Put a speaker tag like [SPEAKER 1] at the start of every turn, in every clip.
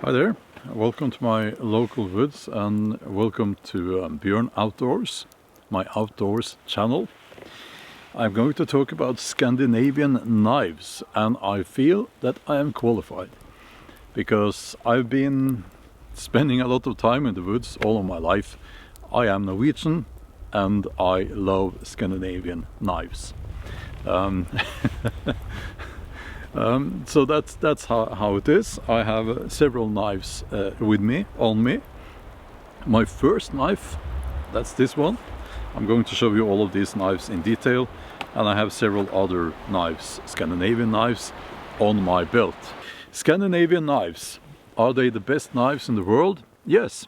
[SPEAKER 1] Hi there, welcome to my local woods and welcome to Bjorn Outdoors, my outdoors channel. I'm going to talk about Scandinavian knives, and I feel that I am qualified because I've been spending a lot of time in the woods all of my life. I am Norwegian and I love Scandinavian knives. So that's how it is. I have several knives with me, on me. My first knife, that's this one. I'm going to show you all of these knives in detail, and I have several other knives, Scandinavian knives, on my belt. Scandinavian knives, are they the best knives in the world? Yes.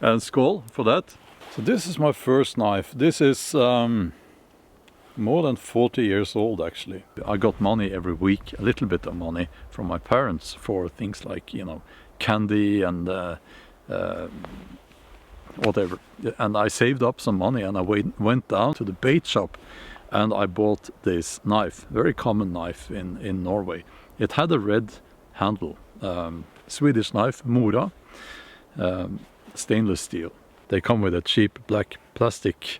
[SPEAKER 1] And skål for that. So this is my first knife. This is more than 40 years old actually. I got money every week, a little bit of money from my parents for things like, you know, candy and whatever. And I saved up some money and I went down to the bait shop and I bought this knife, very common knife in Norway. It had a red handle, Swedish knife, Mora, stainless steel. They come with a cheap black plastic,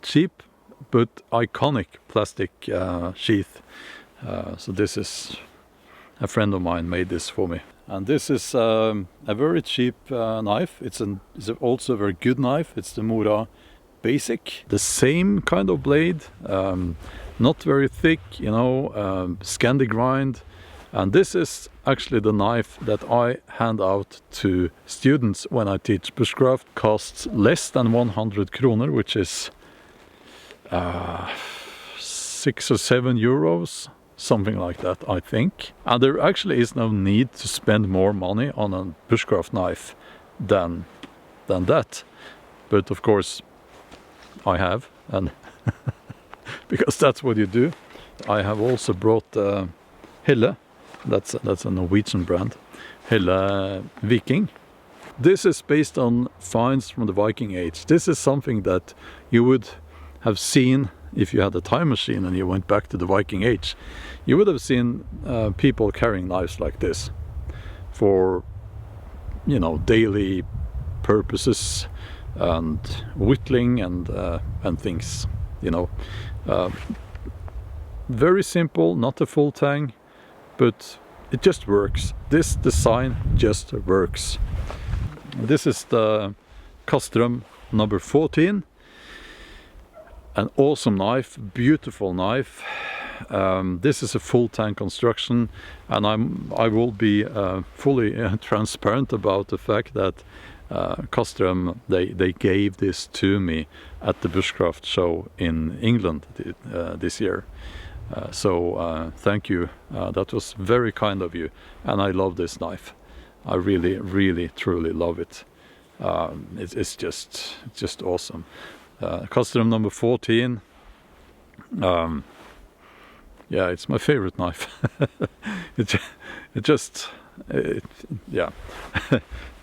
[SPEAKER 1] cheap but iconic plastic sheath. So this is, a friend of mine made this for me. And this is a very cheap knife. It's also a very good knife. It's the Mora Basic. The same kind of blade, not very thick, you know, Scandi grind. And this is actually the knife that I hand out to students when I teach bushcraft. Costs less than 100 kroner, which is 6 or 7 euros, something like that, I think. And there actually is no need to spend more money on a bushcraft knife than that. But of course I have, and because that's what you do. I have also brought Helle. That's a Norwegian brand, Helle Viking. This is based on finds from the Viking age. This is something that you would have seen if you had a time machine and you went back to the Viking age. You would have seen people carrying knives like this for, you know, daily purposes and whittling and things, you know. Very simple, not a full tang, but it just works. This design just works. This is the Castrum number 14. An awesome knife, beautiful knife. This is a full tang construction, and I will be fully transparent about the fact that Castrum, they gave this to me at the bushcraft show in England this year. So thank you. That was very kind of you, and I love this knife. I really, really, truly love it. It's just awesome. Castrum number 14. Yeah, it's my favorite knife. Yeah,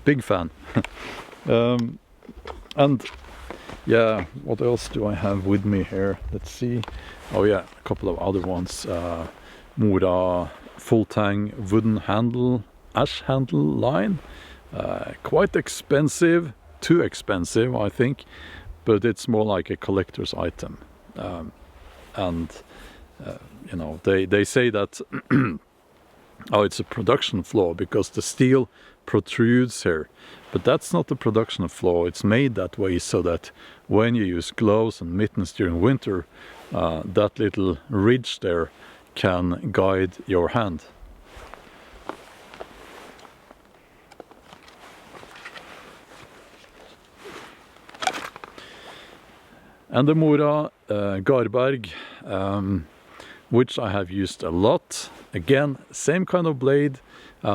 [SPEAKER 1] big fan. And yeah, what else do I have with me here? Let's see. Oh yeah, a couple of other ones. Mora full tang wooden handle, ash handle line. Quite expensive, too expensive, I think. But it's more like a collector's item. You know, they say that oh, it's a production flaw because the steel protrudes here. But that's not the production flaw. It's made that way so that when you use gloves and mittens during winter, that little ridge there can guide your hand. And the Mora Garberg, which I have used a lot. Again, same kind of blade.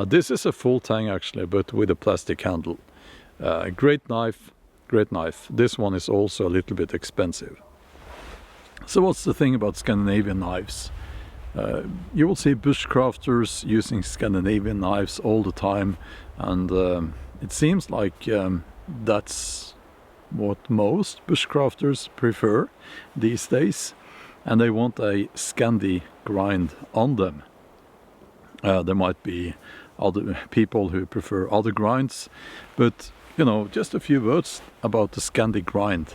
[SPEAKER 1] This is a full tang actually, but with a plastic handle. Great knife, great knife. This one is also a little bit expensive. So what's the thing about Scandinavian knives? You will see bushcrafters using Scandinavian knives all the time, and it seems like that's what most bushcrafters prefer these days, and they want a Scandi grind on them. There might be other people who prefer other grinds. But you know, just a few words about the Scandi grind.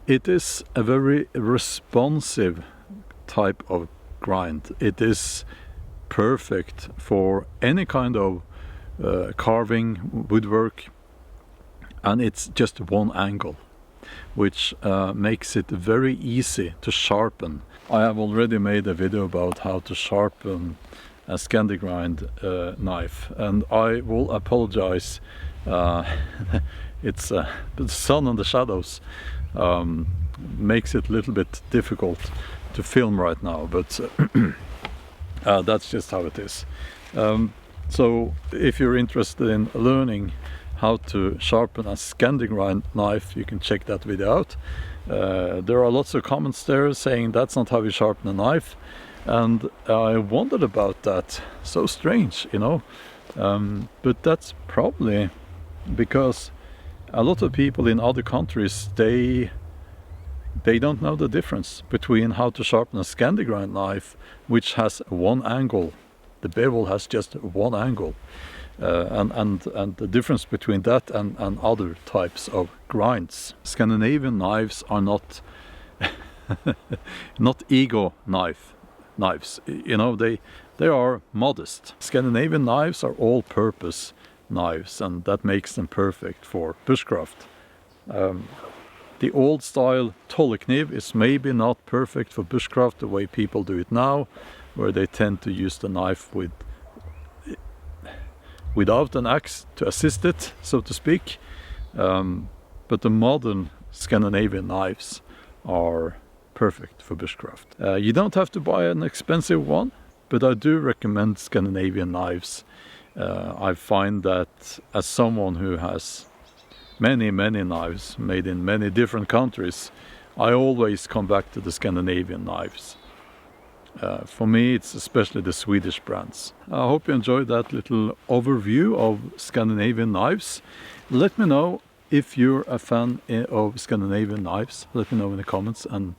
[SPEAKER 1] It is a very responsive type of grind. It is perfect for any kind of carving, woodwork, and it's just one angle, which makes it very easy to sharpen. I have already made a video about how to sharpen a Scandi grind knife, and I will apologize. It's the sun and the shadows makes it a little bit difficult to film right now, but that's just how it is. So if you're interested in learning how to sharpen a Scandi grind knife, you can check that video out. There are lots of comments there saying that's not how you sharpen a knife, and I wondered about that. So strange, you know. But that's probably because a lot of people in other countries, they don't know the difference between how to sharpen a Scandi grind knife, which has one angle. The bevel has just one angle, and the difference between that and other types of grinds. Scandinavian knives are not not ego knives. You know, they are modest. Scandinavian knives are all-purpose knives, and that makes them perfect for bushcraft. The old style tollekniv is maybe not perfect for bushcraft the way people do it now, where they tend to use the knife without an axe to assist it, so to speak. But the modern Scandinavian knives are perfect for bushcraft. You don't have to buy an expensive one, but I do recommend Scandinavian knives. I find that as someone who has many knives made in many different countries, I always come back to the Scandinavian knives. For me, it's especially the Swedish brands. I hope you enjoyed that little overview of Scandinavian knives. Let me know if you're a fan of Scandinavian knives. Let me know in the comments, and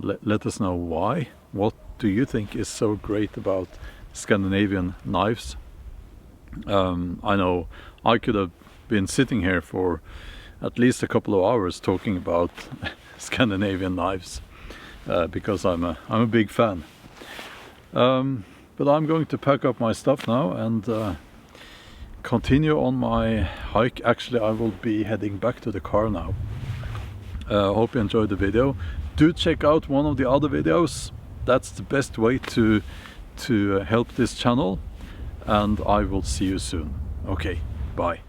[SPEAKER 1] let us know why. What do you think is so great about Scandinavian knives? I know I could have been sitting here for at least a couple of hours talking about Scandinavian knives because I'm a big fan. But I'm going to pack up my stuff now and continue on my hike. Actually, I will be heading back to the car now. Hope you enjoyed the video. Do check out one of the other videos. That's the best way to help this channel, and I will see you soon. Okay, bye.